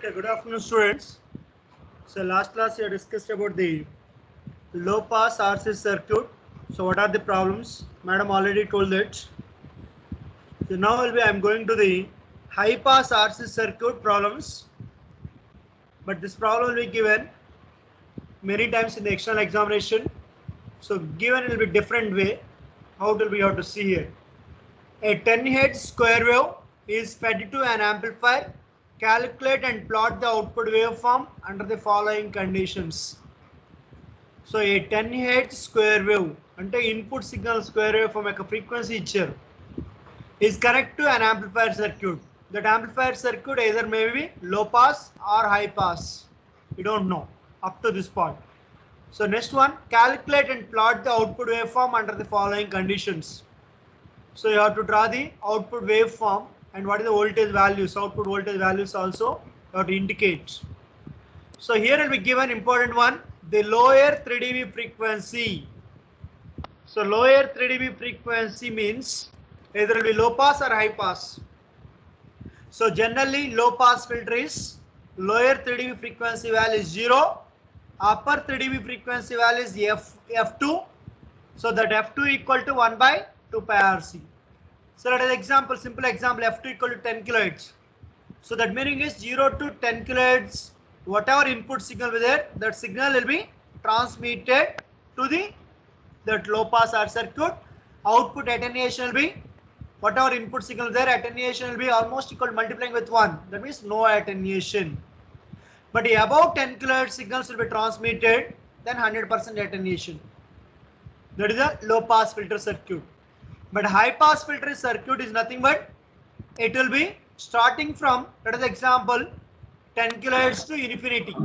Okay, good afternoon, students. So last class we discussed about the low pass RC circuit. So what are the problems? Madam already told it. So now I'm going to the high pass RC circuit problems. But this problem will be given many times in the external examination. So given it will be different way. How it will be, you have to see here. A 10 Hz square wave is fed to an amplifier. Calculate and plot the output waveform under the following conditions. So a 10 Hz square wave ante input signal square wave from a frequency ichcharu is connected to an amplifier circuit. That amplifier circuit either may be low pass or high pass. We don't know up to this point. So next one, calculate and plot the output waveform under the following conditions. So you have to draw the output waveform and what is the voltage values, output voltage values also you have to indicate. So here will be given important one, the lower 3 dB frequency. So lower 3 dB frequency means either will be low pass or high pass. So generally low pass filter is lower 3 dB frequency value is 0, upper 3 dB frequency value is F2. So that F2 equal to 1 by 2 pi RC. So let us example, simple example, F2 equal to 10 kilohertz. So that meaning is 0 to 10 kilohertz, whatever input signal is there, that signal will be transmitted to that low pass R circuit. Output attenuation will be, whatever input signal is there, attenuation will be almost equal to multiplying with 1. That means no attenuation. But above 10 kilohertz signals will be transmitted, then 100% attenuation. That is a low pass filter circuit. But high pass filter circuit is nothing but it will be starting from, let us example, 10 kilohertz to infinity.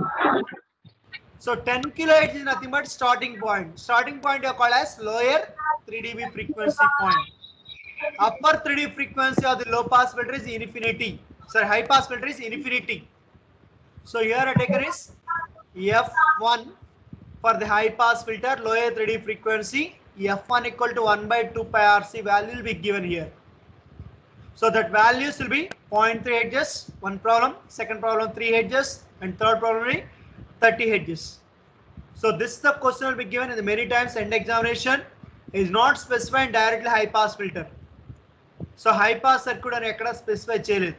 So 10 kilohertz is nothing but starting point. Starting point are called as lower 3 dB frequency point. Upper 3 dB frequency of the low pass filter is infinity. So high pass filter is infinity. So here I taken is F1 for the high pass filter, lower 3 dB frequency. F1 equal to 1 by 2 pi RC value will be given here. So that values will be 0.3 Hz, one problem, second problem 3 Hz, and third problem will be 30 Hz. So this the question will be given in the many times end examination is not specified directly high pass filter. So high pass circuit and ekkada specify cheyaledu.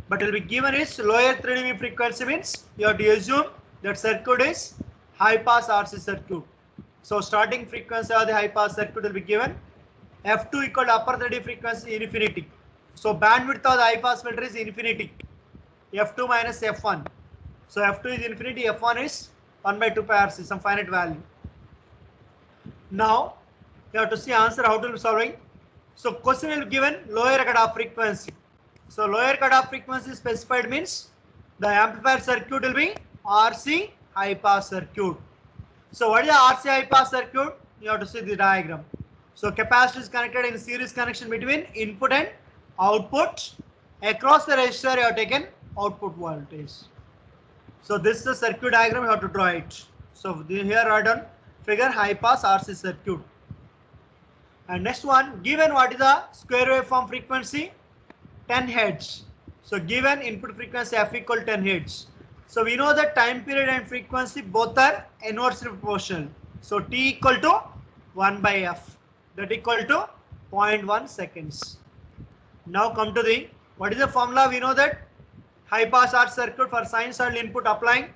But it will be given is lower 3 dB frequency means you have to assume that circuit is high pass RC circuit. So starting frequency of the high pass circuit will be given F2 equal to upper 3 dB frequency infinity. So bandwidth of the high pass filter is infinity. F2 minus F1. So F2 is infinity, F1 is 1 by 2 pi RC, some finite value. Now you have to see answer how to be solving. So question will be given lower cutoff frequency. So lower cutoff frequency specified means the amplifier circuit will be RC high pass circuit. So what is the RC high pass circuit? You have to see the diagram. So capacitor is connected in series connection between input and output. Across the resistor you have taken output voltage. So this is the circuit diagram, you have to draw it. So here I done figure high pass RC circuit. And next one, given what is the square waveform frequency? 10 Hz. So given input frequency F equal 10 Hz. So we know that time period and frequency both are inversely proportional. So T equal to 1 by F, that equal to 0.1 seconds. Now come to the, what is the formula? We know that high pass R circuit for sinusoidal input applying.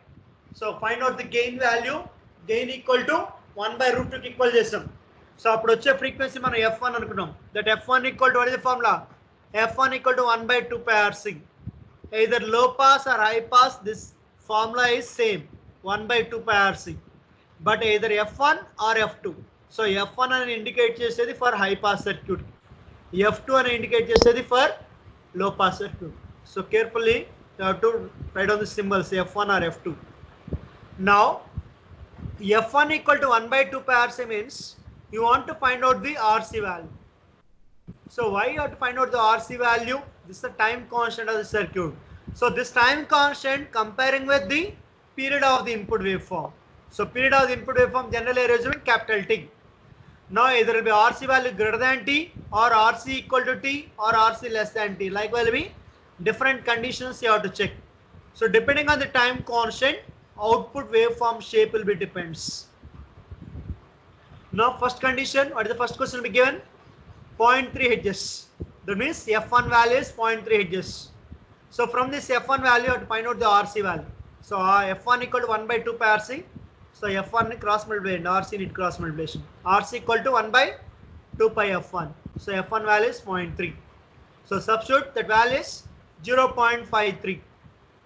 So find out the gain value, gain equal to 1 by root 2 ki equal chesam. So appudu vache frequency మనం F1 అనుకున్నాం. That F1 equal to, what is the formula? F1 equal to 1 by 2 pi RC. Either low pass or high pass, this formula is same, 1 by 2 pi RC. But either F1 or F2. So F1 అని indicate చేసేది for high pass circuit. F2 అని indicate చేసేది for low pass circuit. So carefully you have to write down the symbols F1 or F2. Now F1 equal to 1 by 2 pi RC means you want to find out the RC value. So why you have to find out the RC value? This is the time constant of the circuit. So this time constant comparing with the period of the input waveform. So period of the input waveform generally arranged in capital T. Now either will be RC value greater than T or RC equal to T or RC less than T. Likewise will be different conditions you have to check. So depending on the time constant, output waveform shape will be depends. Now first condition, what is the first question will be given? 0.3 Hz. That means F1 value is 0.3 Hz. So from this F1 value, you have to find out the RC value. So F1 equal to 1 by 2 pi RC. So F1 cross multiplication, RC need cross multiplication. RC equal to 1 by 2 pi F1. So F1 value is 0.3. So substitute that value is 0.53.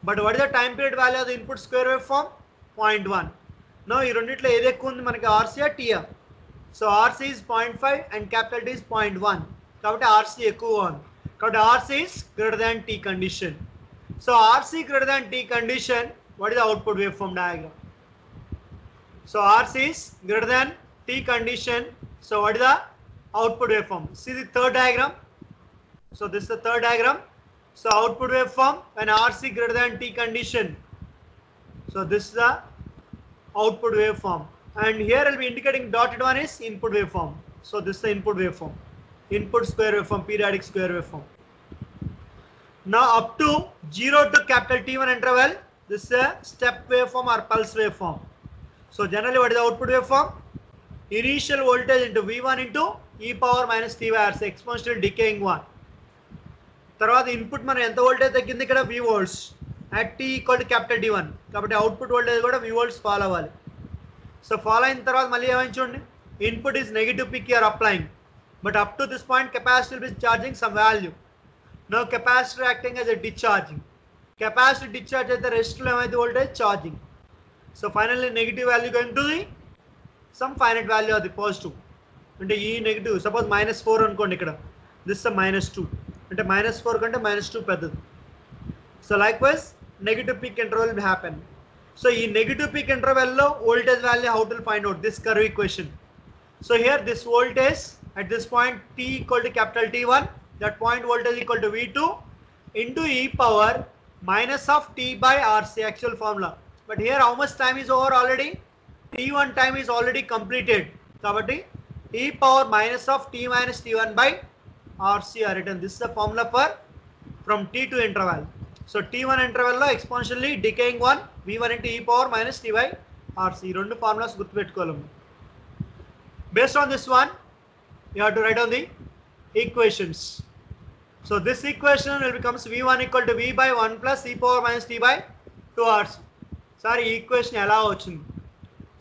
But what is the time period value of the input square waveform? 0.1. Now you don't need to RC or T. So RC is 0.5 and capital T is 0.1. కాబట్టి RC ఎక్కువ ఉంది. కాబట్టి RC is greater than T condition. So RC greater than T condition, what is the output waveform diagram? So RC is greater than T condition. So what is the output waveform? See the third diagram. So this is the third diagram. So output waveform when RC greater than T condition. So this is the output waveform. And here I will be indicating dotted one is input waveform. So this is the input waveform. Input square waveform, periodic square waveform. Now up to 0 to capital T1 interval, this is a step waveform or pulse waveform. So generally what is the output waveform? Initial voltage into V1 into e power minus t by RC, exponential decaying one. తర్వాత input మనం ఎంత voltage తగ్గింది ఇక్కడ V volts at t equal to capital T1. కాబట్టి output voltage కూడా V volts follow అవ్వాలి. So follow అయిన తర్వాత మళ్ళీ ఏమైంది చూడండి, input is negative peak you are applying, but up to this point capacitor will charging some value. No capacitor acting as a discharging. Capacitor discharge అయితే రెస్ట్లో ఏమైతే voltage charging. So finally negative value going to the some finite value of the positive. అంటే ఈ negative suppose -4 అనుకోండి, ఇక్కడ this -2 అంటే -4 కంటే -2 పెద్దది. So like wise negative peak interval will happen. So ఈ నెగిటివ్ పీక్ ఇంటర్వెల్ లో voltage value how to find out this curve equation. So here this voltage at this point t equal to capital T1, that point voltage equal to V2 into e power minus of t by RC, actual formula. But here how much time is over already? T1 time is already completed. Kabatti e power minus of t minus T1 by RC are written. This is the formula for from t to interval. So T1 interval lo exponentially decaying one V1 into e power minus t by RC. Rendu formulas gurtu pettukovalam. Based on this one, you have to write down the equations. So this equation will becomes V1 equal to V by 1 plus e power minus t by 2 RC. Sorry, equation ela vachindi.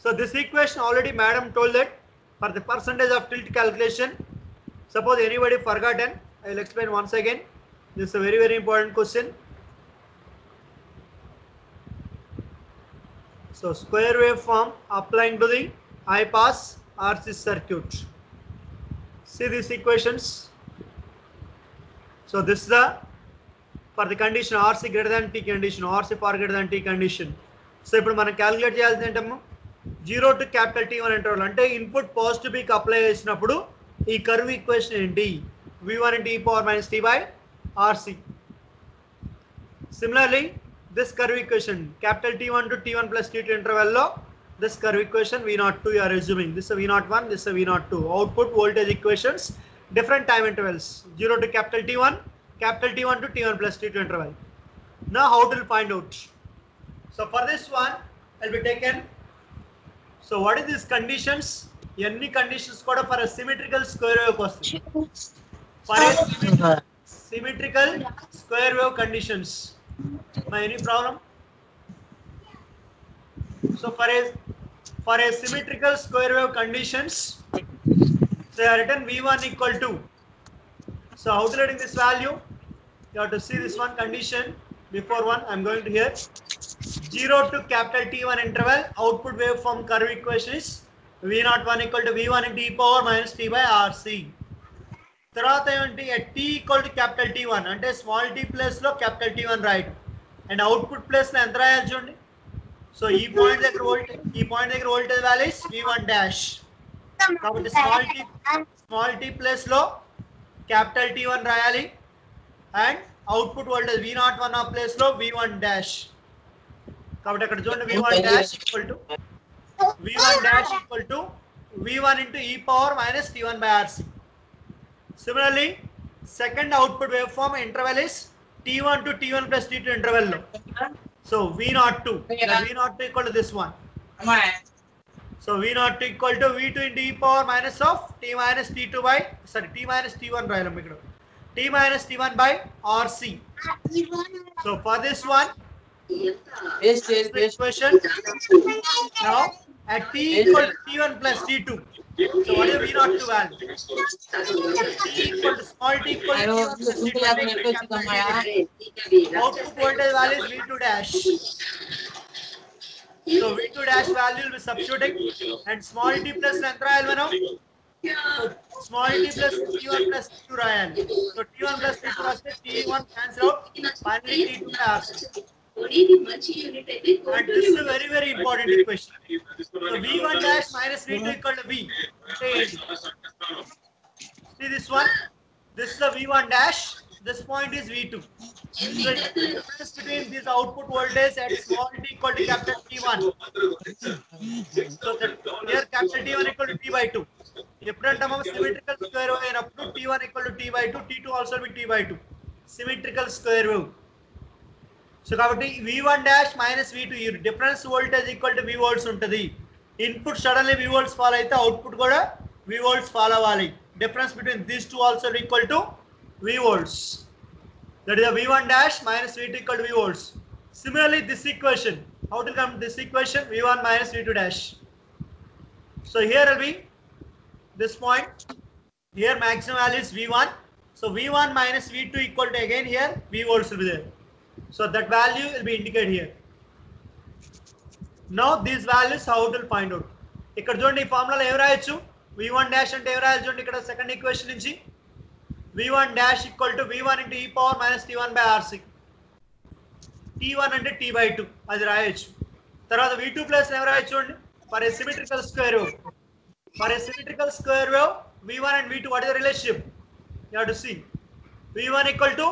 So this equation already madam told that for the percentage of tilt calculation, suppose anybody forgotten, I will explain once again. This is a very very important question. So square waveform applying to the high pass RC circuit. See these equations. So this is the for the condition RC greater than T condition, RC far greater than T condition. So ఇప్పుడు మనం calculate చేయాల్సింది ఏంటమ్మా, 0 to capital T1 interval అంటే input positive peak apply చేసినప్పుడు ఈ curve equation ఏంటి? V1 into e power minus t by RC. Similarly this curve equation capital T1 to T1 plus T2 interval lo this curve equation V02 you are assuming. This is a V01, this is a V02. Output voltage equations, different time intervals, 0 to capital T1 to T1 plus T2 interval. Now how to find out? So for this one will be taken. So what is these conditions? Any conditions for a symmetrical square wave question. For a symmetrical square wave conditions. Any problem? So for a symmetrical square wave conditions, they are written V1 equal to. So how to write this value? You have to see this one condition. Before one, I am going to here 0 to capital T1 interval. Output waveform curve equation is V01 equal to V1 into e power minus t by RC. తర్వాత ఏంటి, at t equal to capital T1 అంటే small t place లో capital T1 right, and output place లో ఎంత రాయాలి చూడండి. So ఈ point దగ్గర voltage value is V1 dash. కాబట్టి స్మాల్ t ప్లేస్ లో క్యాపిటల్ T1 రాయాలి అండ్ అవుట్పుట్ వోల్టేజ్ V01 ఆ ప్లేస్ లో V1 డాష్. కాబట్టి అక్కడ చూడండి V1 dash equal to V1 into e power minus T1 by RC. Similarly, second output waveform interval is T1 to T1 plus T2 interval lo. So V02, the V02 equal to this one. So V02 equal to V2 into e power minus of t minus t2 by, sorry, t minus t1 రాయలం ఇక్కడ, t minus t1 by RC. So for this one, equation now at t equal to t1 plus t2. So what is V02 value? T equal to small t equal to t1 plus t2. Output voltage value is V2 dash. So V2 dash value will be substituting, and small t plus length రాయాలి మనం. So small t plus t1 plus t2 రాయాలి. So t1 plus t2 రాస్తే t1 cancel out, finally t2 dash. And this is a very very important equation. So V1 dash minus V2 equal to V. See this one? This is the V1 dash. This point is V2. So the difference between this output voltage at small t equal to capital T1. So that here capital T1 equal to T by 2. ఎప్పుడంటే మనం symmetrical square wave అయినప్పుడు T1 equal to T by 2, T2 also be T by 2. Symmetrical square wave. So కాబట్టి V1 dash minus V2 ఈ difference voltage equal to V volts ఉంటుంది. Input suddenly V volts fall అయితే output కూడా V volts fall అవ్వాలి. Difference between these two also equal to V volts. That is the V1 dash minus V2 equal to V volts. Similarly, this equation, how to come to this equation? V1 minus V2 dash. So here will be this point. Here maximum value is V1. So V1 minus V2 equal to again here V volts will be there. So that value will be indicated here. Now these values how to find out? ఇక్కడ చూడండి ఈ ఫార్ములాలో ఏం రాయొచ్చు? V1 dash అంటే ఏం రాయాలి చూడండి ఇక్కడ సెకండ్ ఈక్వేషన్ నుంచి. V1 dash equal to V1 into e power minus T1 by RC. T1 అంటే T by 2 అది రాయొచ్చు. తర్వాత V2 plus ఏం రాయొచ్చు చూడండి, for a symmetrical square wave. For a symmetrical square wave, V1 and V2, what is the relationship? You have to see. V1 equal to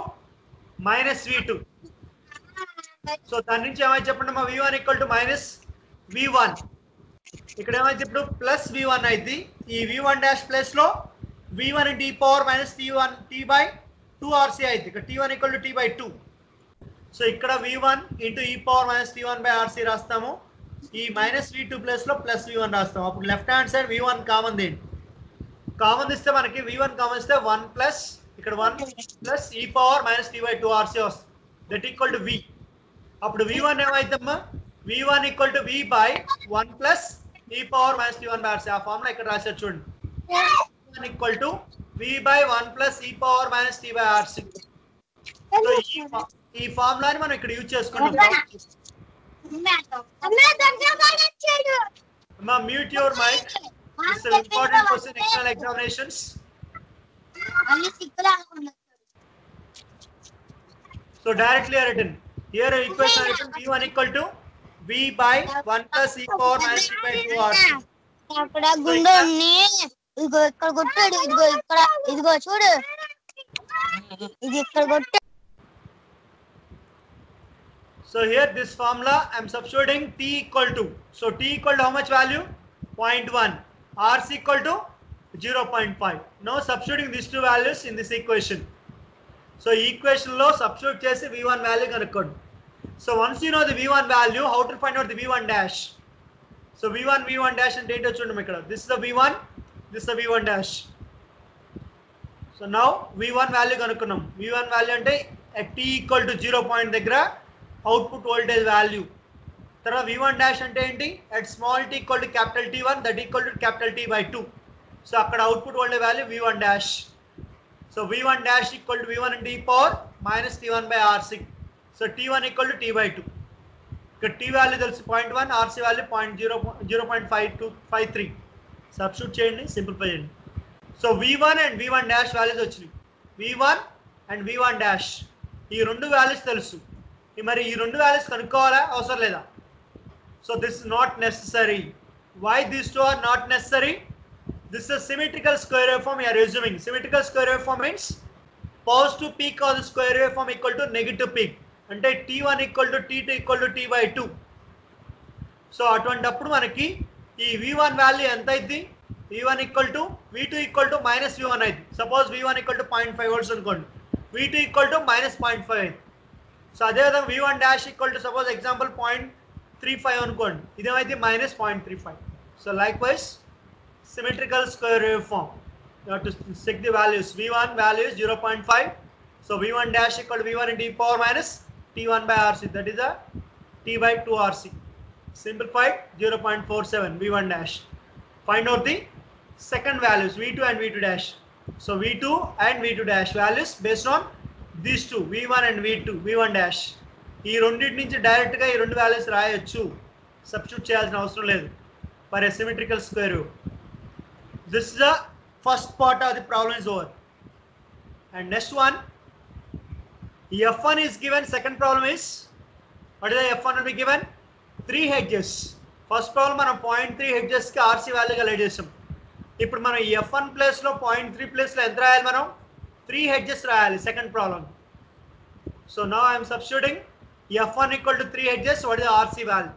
minus V2. So దాని నుంచి ఏమైతే చెప్పండి మా V1 equal to minus V1. ఇక్కడ ఏమైతే చెప్పు plus V1 అయితే ఈ V1 dash ప్లస్ లో V1 into e power minus T1 T by 2 RC అయితే ఇక్కడ T1 equal to T by 2. So ఇక్కడ V1 into e power minus T1 by RC రాస్తాము. ఈ minus V2 ప్లస్ లో plus V1 రాస్తాము. అప్పుడు left hand side V1 common దేంటి, common ఇస్తే మనకి V1 కామన్ ఇస్తే 1 ప్లస్ ఇక్కడ 1 plus e power minus T by 2 RC వస్తుంది. That equal to V. అప్పుడు V1 ఏమైందమ్మా? V1 equal to V by 1 plus e power minus T1 by RC. ఆ formula ఇక్కడ రాశారు చూడండి. V1 equal to V by 1 plus e power minus T by RC. So ఈ ఫార్ములాని మనం ఇక్కడ యూజ్ చేసుకుంటాం. అమ్మా mute your mic. This is important question external examinations. So directly written here equation written V1 equal to V by 1 plus e power minus T by 2 RC. అక్కడ గుండె ఉంది, ఇదిగో ఇక్కడ కొట్టాడు, ఇదిగో ఇక్కడ, ఇదిగో చూడు, ఇది ఇక్కడ కొట్టాడు. So here this formula I am substituting T equal to, so T equal to how much value? 0.1, RC equal to 0.5. Now substituting these two values in this equation. So equation lo substitute chesi V1 value kanukondi. So once you know the V1 value, how to find out the V1 dash? So V1 dash and data chundam ikkada. This is the V1, this is the V1 dash. So now V1 value kanukunnam. V1 value ante at T equal to 0 point దగ్గర output voltage value. Tarvata V1 dash ante enti? At small t equal to capital T1, that equal to capital T by 2. So akkada output voltage value V1 dash. So V1 dash equal to V1 into e power minus T1 by RC. So T1 equal to T by 2. T value తెలుసు 0.1, RC value 0.5253. Substitute చేయండి, simplify చేయండి. So V1 and V1 dash values వచ్చినాయి. V1 and V1 dash ఈ రెండు values తెలుసు. మరి ఈ రెండు వాల్యూస్ కనుక్కోవాలా అవసరం లేదా? So this is not necessary. Why these two are not necessary? This is a symmetrical square waveform we are assuming. Symmetrical square waveform means positive peak of the square waveform equal to negative peak. అంటే T1 equal to T2 equal to T by 2. So అటువంటిప్పుడు మనకి ఈ V1 value ఎంత అయింది? V1 equal to V2 equal to minus V1 అయింది. Suppose V1 equal to 0.5 volts అనుకోండి, V2 equal to minus 0.5 అయింది. So అదేవిధంగా v1 dash equal to suppose example 0.35 అనుకోండి, ఇదేమైతే minus 0.35. So likewise symmetrical square waveform, you have to check the values. V1 value is 0.5. So V1 dash equal to V1 into e power minus T1 by RC. That is a T by 2 RC. Simplified 0.47 V1 dash. Find out the second values V2 and V2 dash. So V2 and V2 dash values based on these two, V1 and V2, V1 dash. ఈ రెండింటి నుంచి direct గా ఈ రెండు values రాయొచ్చు, substitute చేయాల్సిన అవసరం లేదు for a symmetrical square wave. This is the first part of the problem is over. And next one, F1 is given. Second problem is, what is the F1 will be given? 3 hedges. First problem మనం 0.3 hedges కి RC value గా light చేసాం. ఇప్పుడు మనం F1 place లో 0.3 place లో ఎంత రాయాలి? మనం 3 hedges రాయాలి second problem. So now I am substituting F1 equal to 3 hedges. What is the RC value?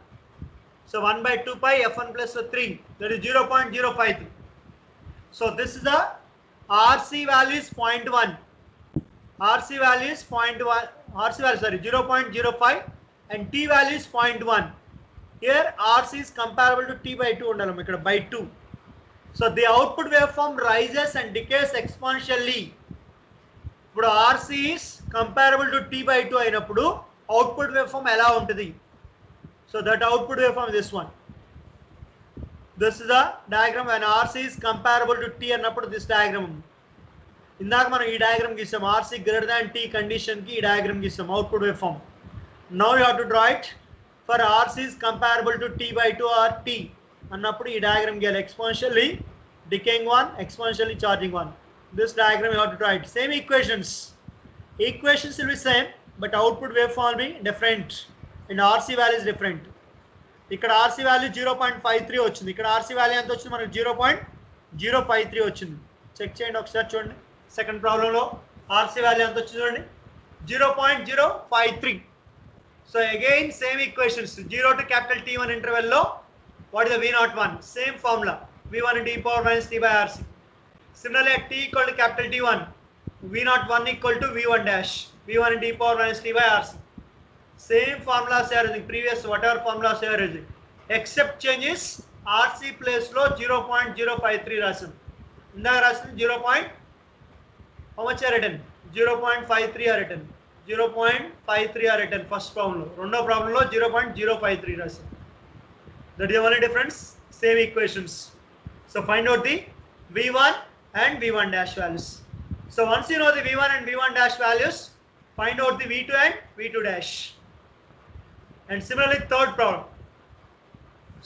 So 1 by 2 pi F1 plus 3, that is 0.053. So this is the RC value is 0.1. RC value is 0.1. RC value, sorry, 0.05 and T value is 0.1. Here RC is comparable to T by 2 undalam ikkada by 2. So the output waveform rises and decays exponentially. ఇప్పుడు RC is comparable to T by 2 అయినప్పుడు output waveform ఎలా ఉంటుంది? So that output waveform is this one. This is the diagram when RC is comparable to T అన్నప్పుడు this diagram. ఇందాక మనం ఈ diagram గీసాం, RC greater than T condition కి ఈ డయాగ్రామ్ గీసాం output wave form. Now you have to draw it for RC is comparable to T by 2 or T అన్నప్పుడు ఈ డయాగ్రామ్ గీయాలి. Exponentially decaying one, exponentially charging one. This diagram you have to draw it. Same equations. Equations will be same, but output waveform will be different and RC value is different. ఇక్కడ RC value 0.53 వచ్చింది, ఇక్కడ RC value ఎంత వచ్చింది మనకు 0.053 వచ్చింది. Check చేయండి ఒకసారి, చూడండి సెకండ్ ప్రాబ్లంలో RC వాల్యూ ఎంత వచ్చింది చూడండి, 0.053. So again same equations, 0 to capital T1 interval లో what is the V01, same formula V1 into e power minus T by RC. Similarly at T equal to capital T1, V01 equal to V1 dash, V1 into e power minus T by RC. Same formulas are using, previous whatever formulas are using, except changes RC place లో 0.053 రాసాం. ఇందాక రాసింది 0. How much are written? 0.53 are written. 0.53 are written first problem లో. రెండో problem లో 0.053 రాసాం. That is the only difference. Same equations. So find out the V1 and V1 dash values. So once you know the V1 and V1 dash values, find out the V2 and V2 dash. And similarly third problem.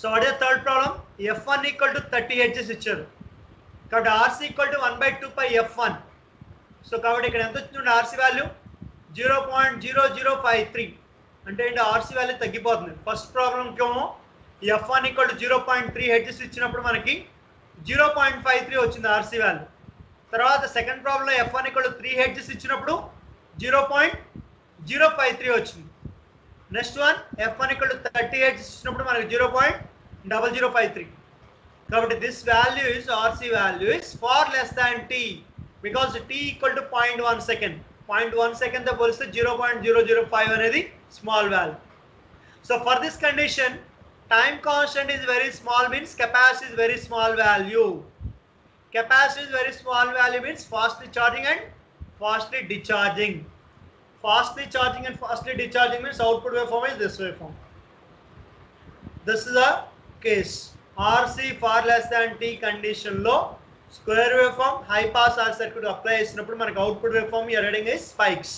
So what is the third problem? F1 equal to 30 hedges ఇచ్చారు కాబట్టి RC equal to 1 by 2 pi F1. So కాబట్టి ఇక్కడ ఎంత వచ్చింది RC value 0.0053. అంటే ఏంటి, RC value తగ్గిపోతుంది. First ప్రాబ్లంకి ఏమో F1 equal to 0.3 hedges ఇచ్చినప్పుడు మనకి 0.53 వచ్చింది RC వాల్యూ. తర్వాత సెకండ్ ప్రాబ్లంలో F1 equal to 3 hedges ఇచ్చినప్పుడు 0.053 వచ్చింది. Next one F1 equal to 30 hedges ఇచ్చినప్పుడు మనకి 0.0053. కాబట్టి this value is RC value is far less than T because T equal to 0.1 second. 0.1 second తో పోలిస్తే 0.005 అనేది small value. So for this condition time constant is very small means capacity is very small value. Capacity is very small value means fastly charging and fastly discharging. Fastly charging and fastly discharging means output waveform is this waveform. This is a case. RC far less than T condition లో square waveform high pass R circuit apply చేసినప్పుడు మనకి output waveform you are reading is spikes.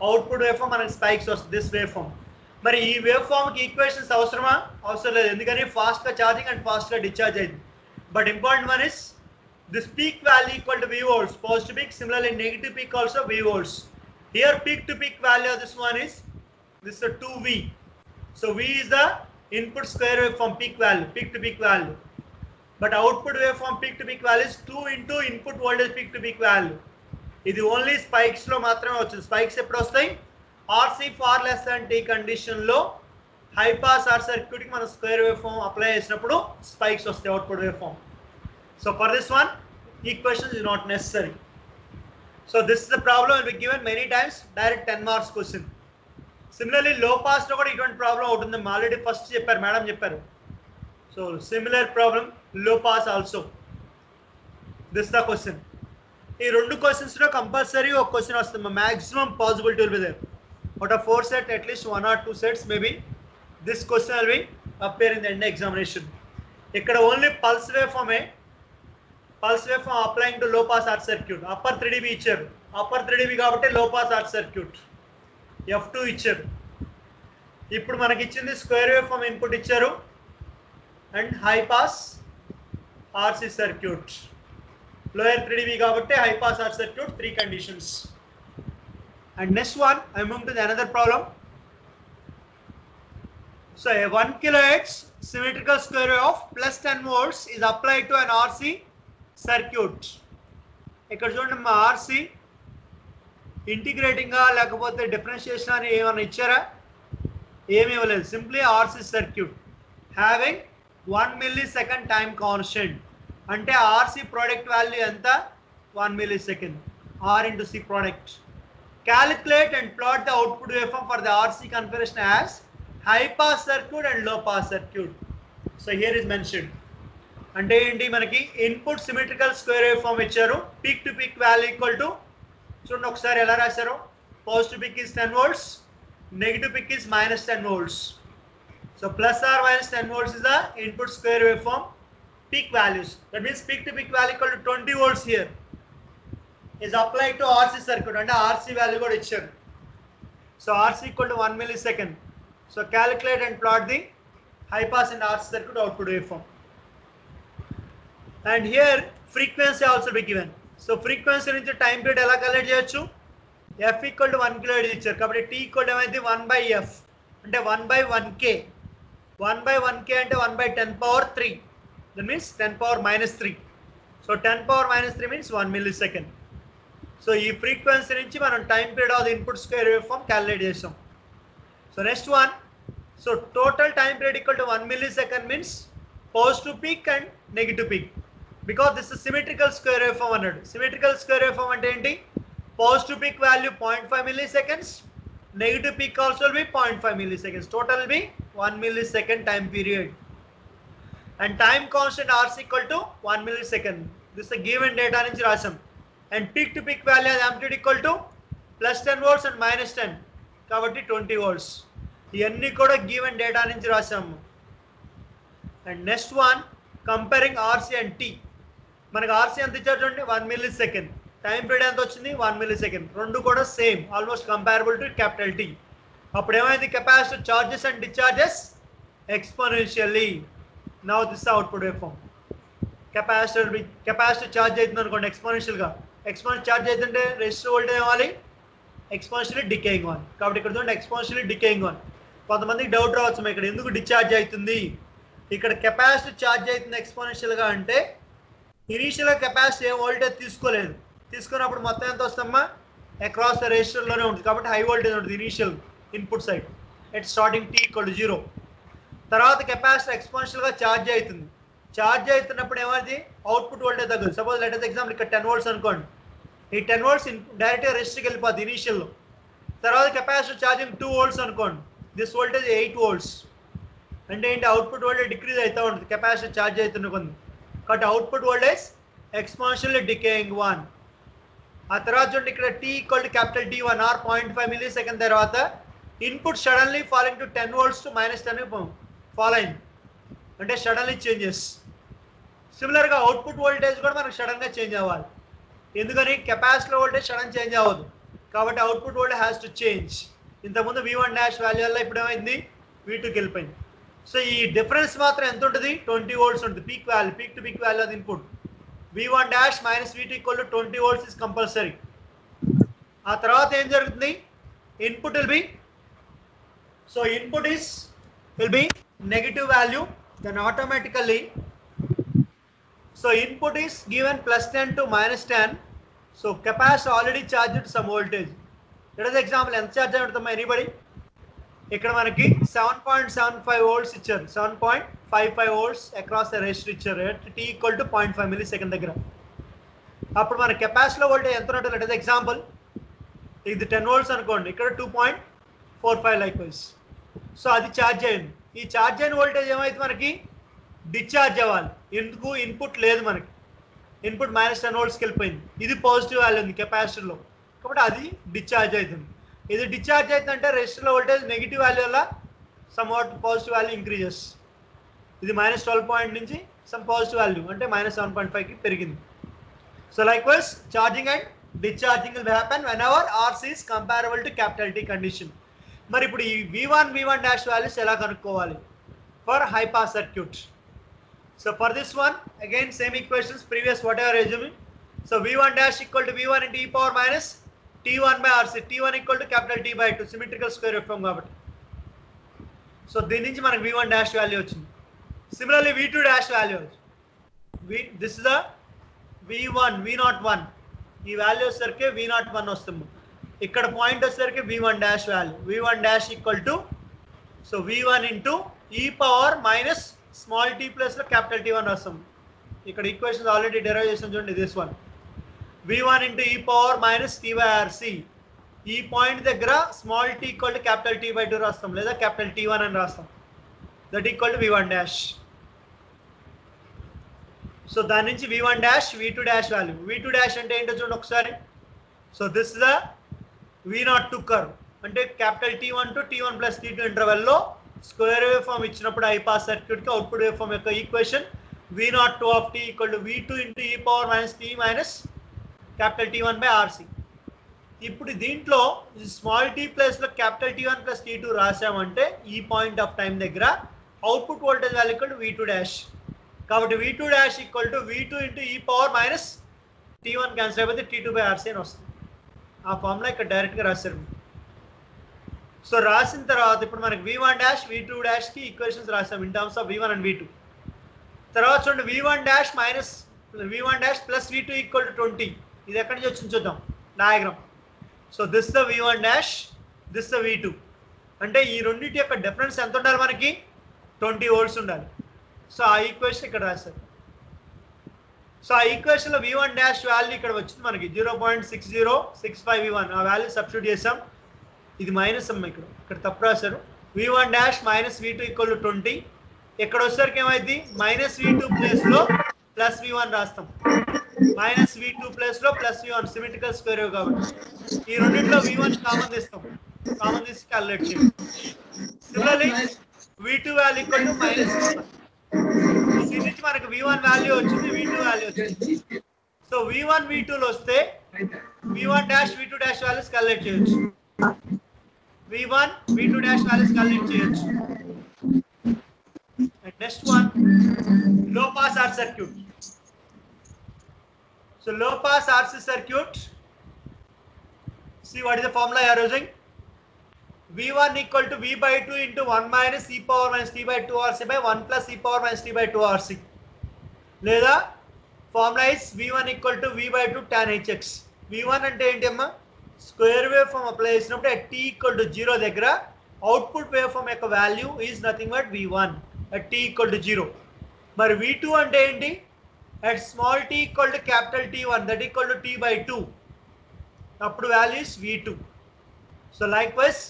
Output waveform మనకి spikes వస్తుంది this waveform. మరి ఈ waveform కి equations అవసరమా? అవసరం లేదు, ఎందుకని ఫాస్ట్ గా చార్జింగ్ అండ్ ఫాస్ట్ గా డిశ్చార్జ్ అయింది. But important one is this peak value equal to V volts, positive peak, similarly negative peak also V volts. Here peak to peak value of this one is this 2V. So V is the input square waveform peak value, peak to peak value. But output waveform peak to peak value is 2 into input voltage peak to peak value. ఇది only spikes లో మాత్రమే వచ్చింది. Spikes ఎప్పుడు వస్తాయి? RC far less than T condition లో high pass R circuit కి మనం square waveform apply చేసినప్పుడు spikes వస్తాయి output waveform. So for this one equation is not necessary. So this is the problem will be given many times, direct 10 marks question. Similarly low pass లో కూడా ఇటువంటి problem ఉంటుంది. Already first చెప్పారు, madam చెప్పారు. So similar problem low pass also. This the question. ఈ రెండు questions లో compulsory ఒక క్వశ్చన్ వస్తుంది. Maximum possibility will be there. Out of 4 set అట్లీస్ట్ 1 or 2 sets maybe this question will be appear in the end examination. ఇక్కడ only pulse waveform applying to low pass art circuit. Upper 3 dB ఇచ్చారు. Upper 3 dB కాబట్టి లో pass art circuit. F2 ఇచ్చారు. ఇప్పుడు మనకి ఇచ్చింది square wave form input ఇచ్చారు and high pass RC circuit. Lower 3 dB కాబట్టి high pass art circuit, 3 conditions. And next one, I move to the another problem. So a 1 kHz symmetrical square wave of plus 10 volts is applied to an RC circuit. ఇక్కడ చూడండి, మా RC integrating లేకపోతే differentiation అని ఏమైనా ఇచ్చారా? ఏమి ఇవ్వలేదు. Simply RC circuit having 1 millisecond time constant. అంటే RC ప్రోడక్ట్ వాల్యూ ఎంత? 1 millisecond. R into C product. Calculate and plot the output waveform for the RC configuration as high pass circuit and low pass circuit. So here is mentioned. అంటే ఏంటి, మనకి input symmetrical square wave form ఇచ్చారు. Peak to peak value equal to, చూడండి ఒకసారి ఎలా రాశారు. Positive peak is 10 volts, negative peak is -10 volts. So plus or minus 10 volts is the input square waveform peak values. That means peak to peak value equal to 20 volts here is applied to RC circuit. అంటే RC value కూడా ఇచ్చారు. So RC equal to 1 millisecond. So calculate and plot the high pass and RC circuit output waveform. And here frequency also be given. So frequency నుంచి time period ఎలా calculate చేయొచ్చు? F equal to 1 kHz ఇచ్చారు కాబట్టి T equal to ఏమైంది 1/f అంటే 1/1k. 1/1k అంటే 1/10^3. That means 10^-3. So 10^-3 means 1 millisecond. So ఈ frequency నుంచి మనం time period of the input square wave form calculate చేసాం. So next one, so total time period equal to 1 millisecond means positive peak and negative peak. Because this is symmetrical square wave form అన్నాడు. Symmetrical square wave form అంటే ఏంటి? Positive peak value 0.5 milliseconds, negative peak also will be 0.5 milliseconds. Total will be 1 millisecond time period. And time constant RC equal to 1 millisecond. This is a given data నుంచి రాసాం. And peak to peak value as amplitude equal to plus 10 volts and minus 10. కాబట్టి 20 volts. ఇవన్నీ కూడా given data నుంచి రాసాము. And next one, comparing RC and T. మనకు RC ఎంత ఇచ్చారు చూడండి, 1 millisecond. టైం పీరియడ్ ఎంత వచ్చింది? 1 millisecond. రెండు కూడా same, almost comparable to capital T. అప్పుడు ఏమైంది? Capacitor charges and discharges exponentially. Now this output wave form. Capacitor charge అవుతుంది అనుకోండి ఎక్స్పోనెన్షియల్గా. ఎక్స్పోనెన్షియల్ ఛార్జ్ అవుతుంటే రెసిస్టర్ వోల్టేజ్ అవ్వాలి ఎక్స్పోనెన్షియల్లీ డికేయింగ్ వన్. కాబట్టి ఇక్కడ చూడండి ఎక్స్పోనెన్షియల్లీ డికేయింగ్ వన్. కొంతమందికి డౌట్ రావచ్చు, ఇక్కడ ఎందుకు డిశ్చార్జ్ అవుతుంది? ఇక్కడ కెపాసిటర్ ఛార్జ్ అవుతుంది ఎక్స్పోనెన్షియల్గా అంటే ఇనీషియల్గా కెపాసిటీ ఏ వోల్టేజ్ తీసుకోలేదు. తీసుకున్నప్పుడు మొత్తం ఎంత వస్తామా? అక్రాస్ ద రెసిస్టర్లోనే ఉంటుంది కాబట్టి హై వోల్టేజ్ ఉంటుంది initial input side at starting T equal to 0. తర్వాత కెపాసిటర్ ఎక్స్పోనెన్షియల్గా ఛార్జ్ అవుతుంది. ఛార్జ్ అవుతున్నప్పుడు ఏమైంది? అవుట్పుట్ వోల్టేజ్ తగ్గుతుంది. సపోజ్ లెట్ ఎగ్జాంపుల్ ఇక్కడ 10 volts అనుకోండి. ఈ 10 volts డైరెక్ట్గా రెసిస్టర్కి వెళ్ళిపోద్ది ఇనీషియల్లో. తర్వాత కెపాసిటర్ ఛార్జింగ్ 2 volts అనుకోండి. This voltage 8 volts. అంటే ఏంటి? అవుట్పుట్ వోల్టేజ్ డిక్రీజ్ అవుతూ ఉంటుంది కెపాసిటర్ ఛార్జ్ అవుతున్న కొన్ని. కాబట్టి అవుట్పుట్ వోల్టేజ్ ఎక్స్పోనెన్షియల్లీ డికేయింగ్ 1. ఆ తర్వాత చూడండి ఇక్కడ T equal to capital T1 or 0.5 millisecond తర్వాత input suddenly falling to 10 volts to -10 fall అయింది. అంటే సడన్లీ చేంజెస్. సిమిలర్గా అవుట్పుట్ వోల్టేజ్ కూడా మనకు సడన్గా చేంజ్ అవ్వాలి. ఎందుకని? కెపాసిటర్ వోల్టేజ్ సడన్ చేంజ్ అవ్వదు కాబట్టి output voltage has to change. ఇంతకుముందు V1' వాల్యూ వల్ల ఇప్పుడు ఏమైంది? V2కి వెళ్ళిపోయింది. సో ఈ డిఫరెన్స్ మాత్రం ఎంత ఉంటుంది? 20 volts ఉంటుంది. Peak value, peak to peak value of input V1' minus V2 equal to 20 volts is compulsory. ఆ తర్వాత ఏం జరుగుతుంది? Input will be, so input will be negative value, then automatically, so input is given plus 10 to minus 10. So capacitor already charged some voltage. Let us example ఎంత charge అవుతుందా anybody? ఇక్కడ మనకి 7.75 volts ఇచ్చారు. 7.55 volts across the resistor ఇచ్చారు. T equal to 0.5 millisecond దగ్గర. అప్పుడు మన capacitor voltage ఎంత ఉంటుంది? లెట్ ఎగ్జాంపుల్ ఇది 10 volts అనుకోండి. ఇక్కడ 2.4 2.45 likewise. సో అది ఛార్జ్ అయింది. ఈ ఛార్జ్ అయిన వోల్టేజ్ ఏమైతే మనకి డిశ్చార్జ్ అవ్వాలి. ఎందుకు ఇన్పుట్ లేదు మనకి, ఇన్పుట్ -10 voltsకి వెళ్ళిపోయింది. ఇది పాజిటివ్ వాల్యూ ఉంది కెపాసిటర్లో కాబట్టి అది డిశ్చార్జ్ అవుతుంది. ఇది డిశ్చార్జ్ అవుతుందంటే రెసిస్టర్లో వోల్టేజ్ నెగిటివ్ వాల్యూ వల్ల some what positive value increases. ఇది -12 పాయింట్ నుంచి సమ్ పాజిటివ్ వాల్యూ అంటే -7.5కి పెరిగింది. So likewise charging and discharging will happen when ever RC is comparable to capital T condition. మరి ఇప్పుడు ఈ V1 డాష్ వాల్యూస్ ఎలా కనుక్కోవాలి for high pass circuit? So for this one again same equations previous what ever assuming. So V1 dash equal to V1 into e power minus T1 by RC. T1 equal to capital T by 2 symmetrical square waveform కాబట్టి. So దీని నుంచి మనకు V1 dash value వచ్చింది. Similarly V2 dash value వచ్చింది. This is the V01 ఈ value వచ్చేసరికి V01 వస్తుంది. ఇక్కడ పాయింట్ వచ్చేసరికి V1 dash value. V1 dash equal to so V1 into e power minus small t plus లో క్యాపిటల్ T1 వస్తుంది. ఇక్కడ ఈక్వేషన్స్ ఆల్రెడీ డెరైవ్ చేసాం చూడండి. This one V1 into e power minus T by RC. ఈ point దగ్గర small t equal to capital T by 2 రాస్తాం లేదా capital T1 అని రాస్తాం. That equal to V1 dash. So దాని నుంచి V1 dash V2 dash value. V2 dash అంటే ఏంటో చూడండి ఒకసారి. So this the V02 curve అంటే capital T1 to T1 plus T2 ఇంటర్వెల్లో స్క్వేర్ వేవ్ ఫామ్ ఇచ్చినప్పుడు హై పాస్ సర్క్యూట్కి అవుట్పుట్ వేవ్ ఫామ్ యొక్క equation V02 of T equal to V2 into e power minus T minus capital T1 by RC. ఇప్పుడు దీంట్లో small t plus లో capital T1 plus T2 రాసామంటే ఈ point of time దగ్గర output voltage value equal to V2 dash. కాబట్టి V2 dash equal to V2 into e power minus T1 cancel అయిపోతే T2 by RC అని వస్తుంది. ఆ formula ఇక్కడ డైరెక్ట్గా రాశారు. సో రాసిన తర్వాత ఇప్పుడు మనకి V1 డాష్ V2 డాష్కి ఈక్వేషన్స్ రాసాం in terms of V1 and V2. తర్వాత చూడండి V1 dash minus V1 dash plus V2 equal to 20. ఇది ఎక్కడి నుంచి వచ్చింది చూద్దాం diagram. So this the V1 dash, this the V2. అంటే ఈ రెండింటి యొక్క డిఫరెన్స్ ఎంత ఉండాలి మనకి? 20 volts ఉండాలి. సో ఆ ఈక్వేషన్ ఇక్కడ రాశారు. సో ఆ ఈక్వేషన్లో V1 డాష్ వాల్యూ ఇక్కడ వచ్చింది మనకి 0.6065 V1. ఆ వాల్యూ సబ్స్టిట్యూట్ చేసాం. ఇది మైనస్ అమ్మ ఇక్కడ తప్పు రాశారు. V1 dash minus V2 equal to 20. ఇక్కడ వచ్చేసరికి ఏమైంది -V2 ప్లేస్లో ప్లస్ V1 రాస్తాం. -V2 ప్లేస్లో plus V1 symmetrical square wave కాబట్టి ఈ రెండింటిలో V1 కామన్ తీస్తాం. కామన్ తీసి క్యాలిక్యులేట్ చేయండి. Similarly V2 value equal to -V1. దీని నుంచి మనకు V1 వాల్యూ వచ్చింది, V2 వాల్యూ వచ్చింది. సో V1 V2లో వస్తే V1 dash V2 dash values calculate చేయొచ్చు. V1 V2 dash values calculate చేయొచ్చు. And next one, low pass RC circuit. So low pass RC circuit, see what is the formula you are using? V1 equal to V by 2 into 1 minus e power minus T by 2 RC by 1 plus e power minus T by 2 RC. లేదా formula is V1 equal to V by 2 tan Hx. V1 అంటే ఏంటి అమ్మా? Square wave form apply చేసినప్పుడు at t equal to 0 దగ్గర output wave form యొక్క value is nothing but V1 at t equal to 0. మరి V2 అంటే ఏంటి? at small t equal to capital T1 that equal to T by 2 అప్పుడు value is V2. So likewise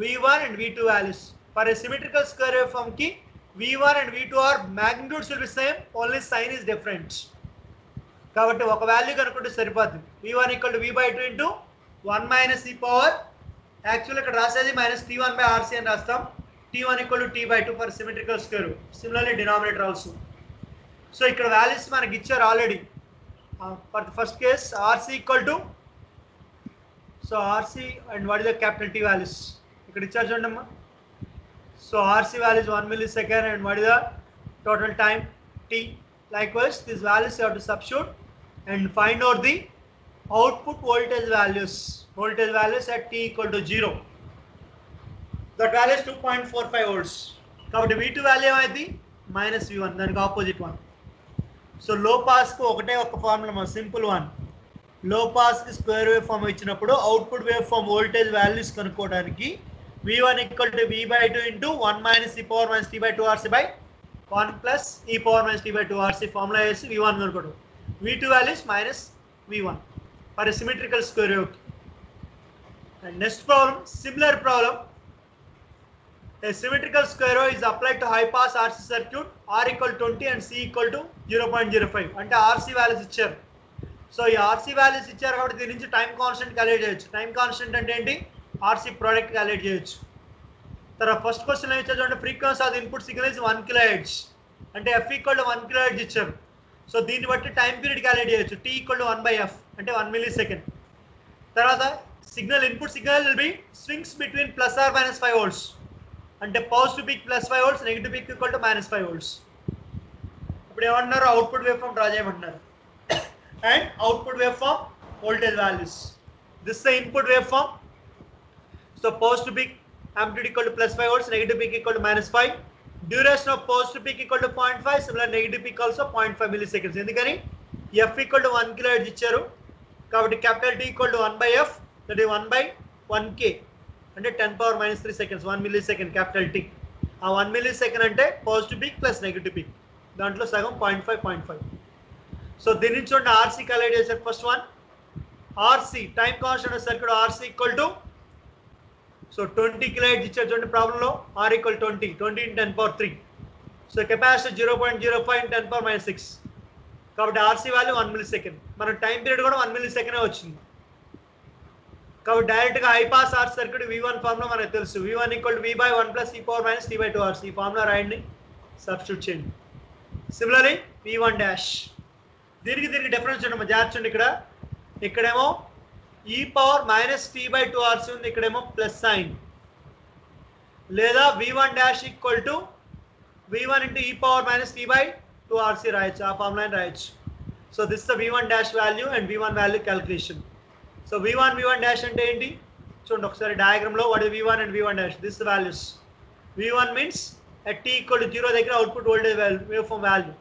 V1 and V2 values for a symmetrical square wave form ki V1 and V2 are magnitudes will be same, only sign is different. కాబట్టి ఒక value కనుక్కుంటే సరిపోతుంది. V1 equal to V by 2 into 1 minus e power actual ఇక్కడ రాసేది -T1 by RC అని రాస్తాం. T1 equal to T by 2 for symmetrical square wave. Similarly denominator also. So ఇక్కడ values మనకి ఇచ్చారు already. For the first case RC equal to so RC and what is the capital T values ఇక్కడ ఇచ్చారు చూడండి అమ్మా. So RC value is 1 millisecond and what is the total time T. Likewise these values you have to substitute and find out the output voltage values at T equal to 0. That value is 2.45 volts. కాబట్టి V2 value ఏమైంది? -V1, దానికి opposite one. So లో పాస్కు ఒకటే ఒక formula, simple one. లో పాస్కి square wave form ఇచ్చినప్పుడు output wave form voltage values కనుక్కోవడానికి V1 equal to V by 2 into 1 minus e power minus T by 2 RC by 1 plus e power minus T by 2 RC formula వేసి V1 కనుక్కోవడం. V2 values -V1 for a symmetrical square wave. And next problem, similar problem A symmetrical square wave is applied to high pass RC circuit, R equal to 20 and C equal to 0.05. అంటే RC values ఇచ్చారు. So ఈ RC values ఇచ్చారు కాబట్టి దీని నుంచి time constant calculate చేయొచ్చు. Time constant అంటే ఏంటి? RC ప్రోడక్ట్ క్యాలిక్యులేట్ చేయొచ్చు. తర్వాత ఫస్ట్ క్వశ్చన్ ఏం ఇచ్చారు చూడండి, frequency of the input signal is 1 kHz. అంటే f ఈక్వల్ టు 1 kHz ఇచ్చారు. సో దీన్ని బట్టి టైం పీరియడ్ క్యాలిక్యులేట్ చేయొచ్చు. t ఈక్వల్ టు 1/f అంటే 1 millisecond. తర్వాత signal input signal will be swings between plus or minus 5 volts. అంటే positive peak plus 5 volts, negative peak equal to minus 5 volts. ఇప్పుడు ఏమంటున్నారు, output wave form draw చేయమంటున్నారు. And output wave form voltage values. This the input wave form. So positive peak amplitude equal to plus 5 volts, negative peak equal to minus 5. Duration of positive peak equal to 0.5, similar negative peak also 0.5 milliseconds. ఎందుకని f equal to 1 kHz ఇచ్చారు కాబట్టి capital T equal to 1/f, that is 1/1k అంటే 10⁻³ seconds, 1 millisecond capital T. ఆ 1 millisecond అంటే positive peak plus negative peak, దాంట్లో సగం 0.5. So దీని నుంచి ఉన్న RC క్యాలిక్యులేట్ చేశారు. First one RC time constant circuit RC equal to so 20 kHz ఇచ్చారు చూడండి ప్రాబ్లంలో. R equal 20 × 10⁻³ so capacity 0.05 × 10⁻⁶. కాబట్టి RC వాల్యూ 1 millisecond. మన టైం పీరియడ్ కూడా 1 millisecond వచ్చింది కాబట్టి డైరెక్ట్గా high pass RC circuit V1 formula మనకు తెలుసు. V1 equal V/1 + e⁻ t/2RC. ఈ ఫార్ములా రాయండి, సబ్స్టిట్యూట్ చేయండి. సిమిలర్లీ V1 దీనికి డిఫరెన్స్ చూడండి, జార్చండి. ఇక్కడేమో e⁻ t/2RC ఉంది, ఇక్కడేమో ప్లస్ సైన్. లేదా V1 equal to V1 × e⁻ t/2RC రాయొచ్చు, ఆ ఫార్ములా రాయొచ్చు. So this the V1 value and V1 value calculation. So V1 అంటే ఏంటి చూడండి ఒకసారి డయాగ్రామ్ లో. What is V1 and V1 this values. V1 means at t equal to 0 దగ్గర output voltage wave form value.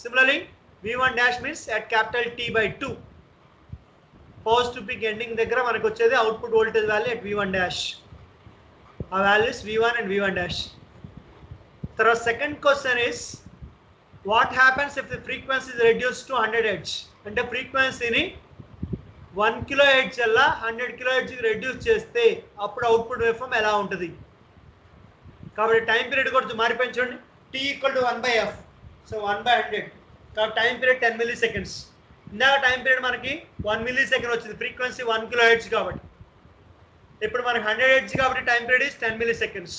Similarly V1 means at capital T/2 positive peak ending దగ్గర మనకు వచ్చేది output voltage value at V1. ఆ values V1 and V1. తర్వాత second question is what happens if the frequency is reduced to 100 Hz. అంటే ఫ్రీక్వెన్సీని 1 kHz అలా 100 kHz reduce చేస్తే అప్పుడు అవుట్పుట్ వేవ్ ఫామ్ ఎలా ఉంటుంది. కాబట్టి టైం పీరియడ్ కూడా మారిపోయించండి. t equal to 1/f so 1/100 కాబట్టి టైం పీరియడ్ 10 milliseconds. ఇందాక టైం పీరియడ్ మనకి 1 millisecond వచ్చింది, ఫ్రీక్వెన్సీ 1 kHz కాబట్టి. ఇప్పుడు మనకి 100 Hz కాబట్టి time period is 10 milliseconds.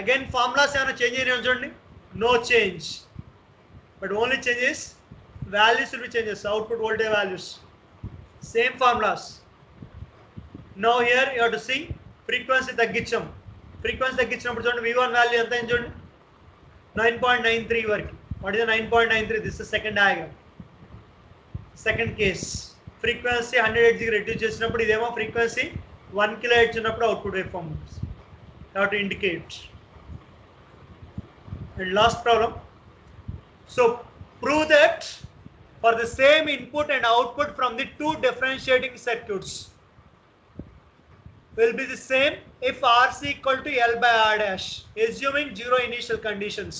Again formulas ఏమైనా చేంజ్ అయినా చూడండి, no change, but only changes values will be changes, output voltage values same formulas. No here you have to see frequency తగ్గించాం. Frequency తగ్గించినప్పుడు చూడండి V1 వాల్యూ ఎంత అయింది చూడండి, 9.93 వరకు. What is 9.93? This is second diagram. Second case frequency 100 Hz reduce చేసినప్పుడు, ఇదేమో frequency 1 kHz ఉన్నప్పుడు output wave form to indicate. And last problem. So prove that for the same input and output from the two differentiating circuits will be the same if RC equal to L/R' assuming 0 initial conditions.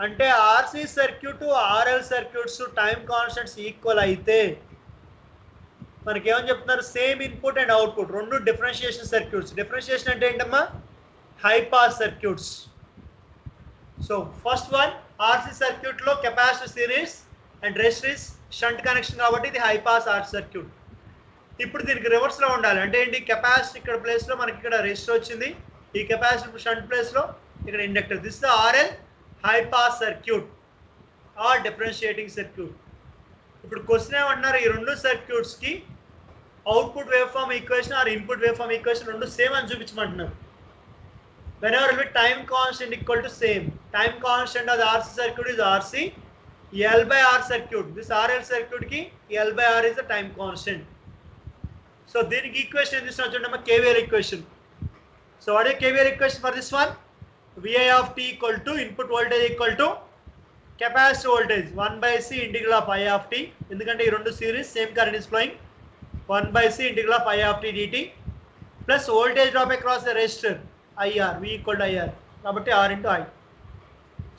అంటే RC circuit RL circuits time constants equal అయితే మనకి ఏమని చెప్తున్నారు, same input and output రెండు differentiation circuits. Differentiation అంటే ఏంటమ్మా, high pass circuits. So first one RC circuit లో capacitor series and resistance shunt connection కాబట్టి ఇది హై పాస్ RC సర్క్యూట్. ఇప్పుడు దీనికి రివర్స్ లో ఉండాలి. అంటే ఏంటి, కెపాసిటర్ ఇక్కడ ప్లేస్ లో మనకి ఇక్కడ రెసిస్టర్ వచ్చింది, ఈ కెపాసిటర్ షంట్ ప్లేస్ లో ఇక్కడ inductor. This the RL high pass circuit or differentiating circuit. ఇప్పుడు క్వశ్చన్ ఏమంటున్నారు, ఈ రెండు సర్క్యూట్స్ కి output wave form equation or input wave form equation రెండు సేమ్ అని చూపించమంటున్నారు. whenever will be time constant equal to same. Time constant of the RC circuit is RC. L/R circuit, this RL circuit ki L/R is the time constant. So దీనికి equation తీసుకున్నా చూడండి, KVL equation. So what is KVL equation for this one? Vi of t equal to input voltage equal to capacitor voltage 1/c integral of I of t. ఎందుకంటే ఈ రెండు series same current is flowing. 1/c integral of I of t dt plus voltage drop across the resistor IR, V equal to IR కాబట్టి R into I.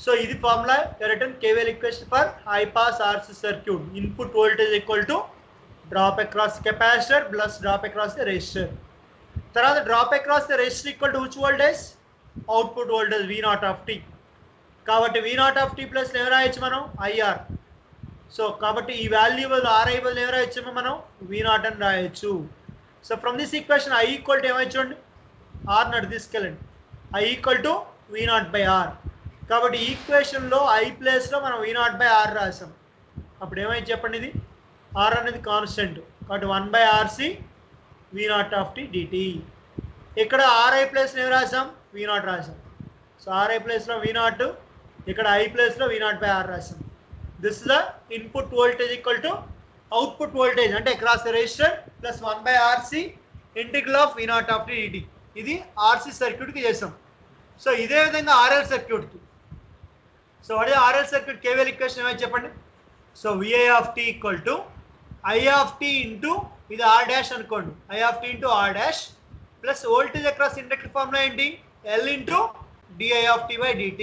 So ఇది formula written KVL equation for high pass RC circuit. Input voltage equal to drop across capacitor plus drop across the resistor. తర్వాత drop across the resistor equal to which voltage? Output voltage V not of t. కాబట్టి V not of t plus ఏం రాయొచ్చు మనం IR. So కాబట్టి ఈ value బదులు RI బదులు ఏం రాయొచ్చు మనం V నాట్ అని రాయొచ్చు. So from this equation I equal to ఏమైనా చూడండి R నడు తీసుకెళ్ళండి. I equal to V not by R. కాబట్టి ఈక్వేషన్లో I ప్లేస్లో మనం V నాట్ బై R రాసాం. అప్పుడు ఏమైంది చెప్పండి, ఇది R అనేది కాన్స్టెంట్ కాబట్టి 1/RC V not of t dt. ఇక్కడ RI ప్లేస్లో ఏం రాసాం V నాట్ రాసాం. సో RI ప్లేస్లో V నాట్, ఇక్కడ I ప్లేస్లో V నాట్ బై R రాసాం. This is the input voltage equal to output voltage అంటే across the resistor plus 1/RC integral of V not of t dt. ఇది RC సర్క్యూట్కి చేసాం. సో ఇదే విధంగా RL సర్క్యూట్కి. సో అదే RL సర్క్యూట్ KVL ఈక్వేషన్ ఏమైనా చెప్పండి. So VI of t equal to I of t into ఇది R డాష్ అనుకోండి, I of t into R dash plus voltage across inductor formula ఏంటి L into DI of t by dt.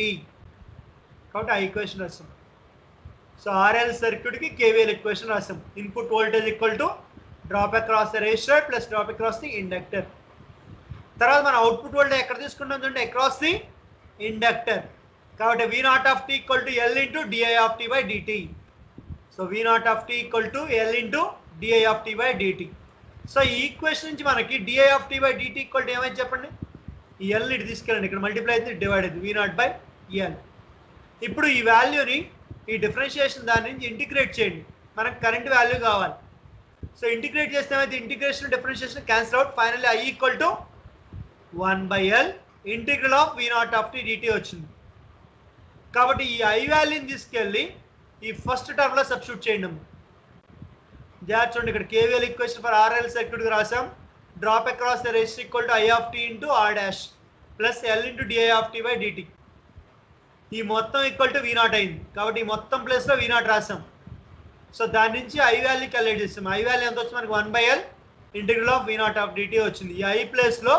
కాబట్టి ఆ ఈక్వేషన్ రాస్తాం. So RL సర్క్యూట్కి KVL equation రాస్తాం. Input voltage equal to drop across the resistor plus drop across the inductor. తర్వాత మన output voltage ఎక్కడ తీసుకుంటాం అంటే అక్రాస్ ది ఇండక్టర్. కాబట్టి V not of t equal to L into DI of t by dt. So V not of t equal to L into DI of t by dt. So ఈ equation నుంచి మనకి DI of t by dt equal to ఏమైంది చెప్పండి, ఈ L ఇటు తీసుకెళ్ళండి, ఇక్కడ multiply అయితే డివైడ్ అవుతుంది V నాట్ బై L. ఇప్పుడు ఈ వాల్యూని ఈ డిఫరెన్షియేషన్ దాని నుంచి ఇంటిగ్రేట్ చేయండి, మనకు కరెంట్ వాల్యూ కావాలి. సో ఇంటిగ్రేట్ చేస్తే ఏమైతే integration differentiation cancel out, finally I equal to 1/L integral of V not of t dt వచ్చింది. కాబట్టి ఈ I వాల్యూని తీసుకెళ్ళి ఈ ఫస్ట్ టర్మ్లో సబ్స్టిట్యూట్ చేయండి. జాగ్రత్త చూడండి, ఇక్కడ KVL ఈక్వేషన్ ఫర్ RL సర్క్యూట్కి రాసాం. Drop across the resistor equal to I of t into R dash plus L into DI of t by dt. ఈ మొత్తం ఈక్వల్ టు V నాట్ అయింది కాబట్టి ఈ మొత్తం ప్లేస్లో V నాట్ రాసాం. సో దాని నుంచి I వాల్యూ క్యాలిక్యులేట్ చేస్తాం. I వాల్యూ ఎంత వచ్చింది మనకి 1/L integral of V not of dt వచ్చింది. ఈ I ప్లేస్లో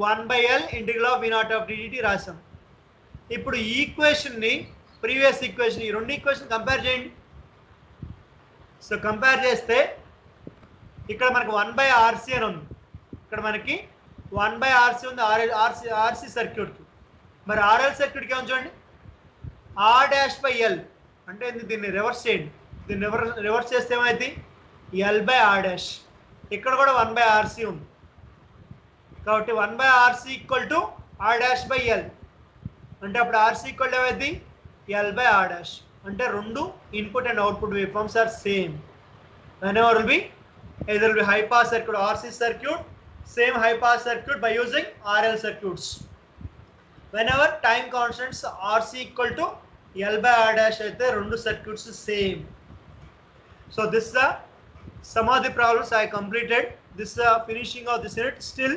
1/L integral of V not of dt రాసాం. ఇప్పుడు ఈ ఈక్వేషన్ని ప్రీవియస్ ఈక్వేషన్ ఈ రెండు ఈక్వేషన్ కంపేర్ చేయండి. సో కంపేర్ చేస్తే ఇక్కడ మనకి 1/RC అని ఉంది, ఇక్కడ మనకి 1/RC ఉంది RC సర్క్యూట్కి. మరి RL సర్క్యూట్కి ఏమో చూడండి R డాష్ బై L అంటే దీన్ని రివర్స్ చేయండి. దీన్ని రివర్స్ చేస్తే ఏమైంది L బై R డాష్. ఇక్కడ కూడా 1/RC ఉంది కాబట్టి 1/RC equal to R dash by L అంటే అప్పుడు RC ఈక్వల్ టు ఏమైంది L బై R డాష్. అంటే రెండు input and output wave forms are same. whenever will be either will be high pass circuit or RC circuit, same high pass circuit by using RL circuits. Whenever time constants RC equal to L by R dash అయితే రెండు circuits same. So this is the some of the problems I completed. This is the finishing of this unit. Still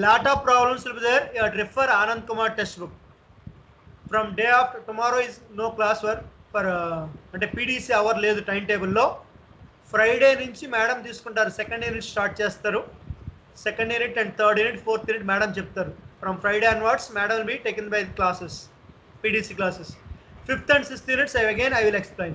lot of problems will be there. You have to refer Anand Kumar textbook. From day after tomorrow is no class work for అంటే PDC hour లేదు time టేబుల్లో. Friday నుంచి madam తీసుకుంటారు, second unit start చేస్తారు. Second unit and third unit fourth unit madam చెప్తారు. From Friday onwards madam will be taken by classes, PDC classes. Fifth and sixth units again I will explain.